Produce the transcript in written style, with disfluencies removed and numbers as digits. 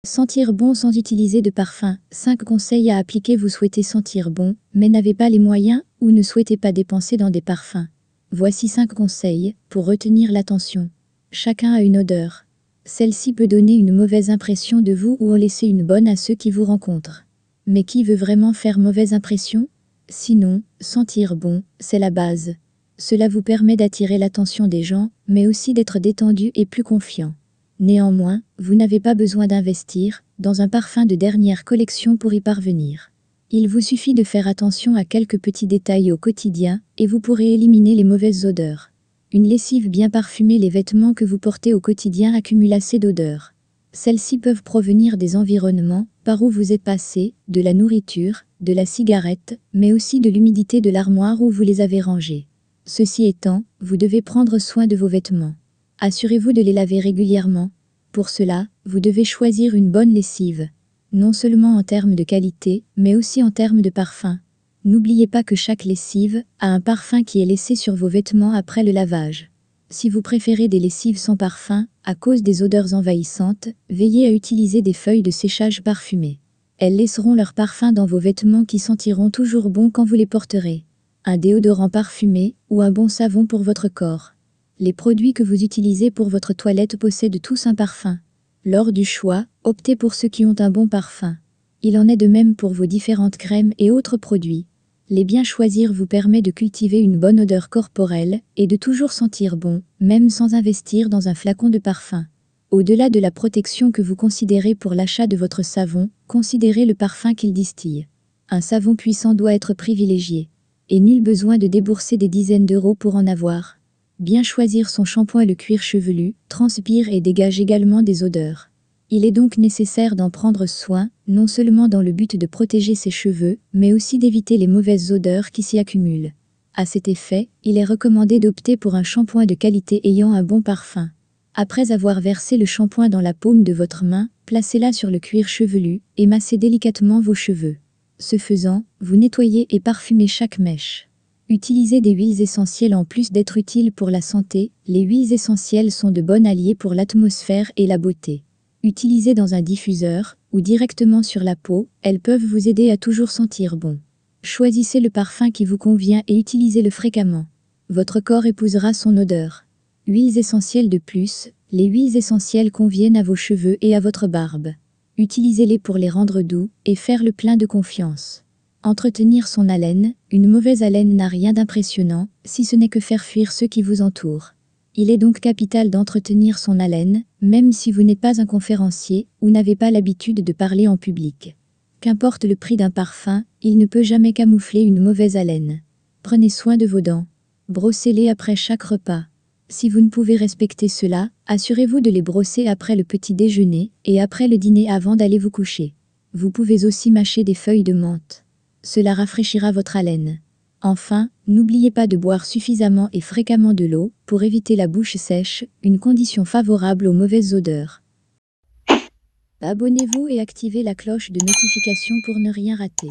Sentir bon sans utiliser de parfum. 5 conseils à appliquer. Vous souhaitez sentir bon, mais n'avez pas les moyens ou ne souhaitez pas dépenser dans des parfums. Voici 5 conseils pour retenir l'attention. Chacun a une odeur. Celle-ci peut donner une mauvaise impression de vous ou en laisser une bonne à ceux qui vous rencontrent. Mais qui veut vraiment faire mauvaise impression? Sinon, sentir bon, c'est la base. Cela vous permet d'attirer l'attention des gens, mais aussi d'être détendu et plus confiant. Néanmoins, vous n'avez pas besoin d'investir dans un parfum de dernière collection pour y parvenir. Il vous suffit de faire attention à quelques petits détails au quotidien et vous pourrez éliminer les mauvaises odeurs. Une lessive bien parfumée. Les vêtements que vous portez au quotidien accumulent assez d'odeurs. Celles-ci peuvent provenir des environnements par où vous êtes passé, de la nourriture, de la cigarette, mais aussi de l'humidité de l'armoire où vous les avez rangés. Ceci étant, vous devez prendre soin de vos vêtements. Assurez-vous de les laver régulièrement. Pour cela, vous devez choisir une bonne lessive. Non seulement en termes de qualité, mais aussi en termes de parfum. N'oubliez pas que chaque lessive a un parfum qui est laissé sur vos vêtements après le lavage. Si vous préférez des lessives sans parfum, à cause des odeurs envahissantes, veillez à utiliser des feuilles de séchage parfumées. Elles laisseront leur parfum dans vos vêtements qui sentiront toujours bon quand vous les porterez. Un déodorant parfumé ou un bon savon pour votre corps. Les produits que vous utilisez pour votre toilette possèdent tous un parfum. Lors du choix, optez pour ceux qui ont un bon parfum. Il en est de même pour vos différentes crèmes et autres produits. Les bien choisir vous permet de cultiver une bonne odeur corporelle et de toujours sentir bon, même sans investir dans un flacon de parfum. Au-delà de la protection que vous considérez pour l'achat de votre savon, considérez le parfum qu'il distille. Un savon puissant doit être privilégié. Et nul besoin de débourser des dizaines d'euros pour en avoir. Bien choisir son shampoing. Le cuir chevelu transpire et dégage également des odeurs. Il est donc nécessaire d'en prendre soin, non seulement dans le but de protéger ses cheveux, mais aussi d'éviter les mauvaises odeurs qui s'y accumulent. À cet effet, il est recommandé d'opter pour un shampoing de qualité ayant un bon parfum. Après avoir versé le shampoing dans la paume de votre main, placez-la sur le cuir chevelu et massez délicatement vos cheveux. Ce faisant, vous nettoyez et parfumez chaque mèche. Utilisez des huiles essentielles. En plus d'être utiles pour la santé, les huiles essentielles sont de bons alliés pour l'atmosphère et la beauté. Utilisées dans un diffuseur ou directement sur la peau, elles peuvent vous aider à toujours sentir bon. Choisissez le parfum qui vous convient et utilisez-le fréquemment. Votre corps épousera son odeur. Huiles essentielles. De plus, les huiles essentielles conviennent à vos cheveux et à votre barbe. Utilisez-les pour les rendre doux et faire le plein de confiance. Entretenir son haleine. Une mauvaise haleine n'a rien d'impressionnant, si ce n'est que faire fuir ceux qui vous entourent. Il est donc capital d'entretenir son haleine, même si vous n'êtes pas un conférencier ou n'avez pas l'habitude de parler en public. Qu'importe le prix d'un parfum, il ne peut jamais camoufler une mauvaise haleine. Prenez soin de vos dents. Brossez-les après chaque repas. Si vous ne pouvez respecter cela, assurez-vous de les brosser après le petit déjeuner et après le dîner avant d'aller vous coucher. Vous pouvez aussi mâcher des feuilles de menthe. Cela rafraîchira votre haleine. Enfin, n'oubliez pas de boire suffisamment et fréquemment de l'eau pour éviter la bouche sèche, une condition favorable aux mauvaises odeurs. Abonnez-vous et activez la cloche de notification pour ne rien rater.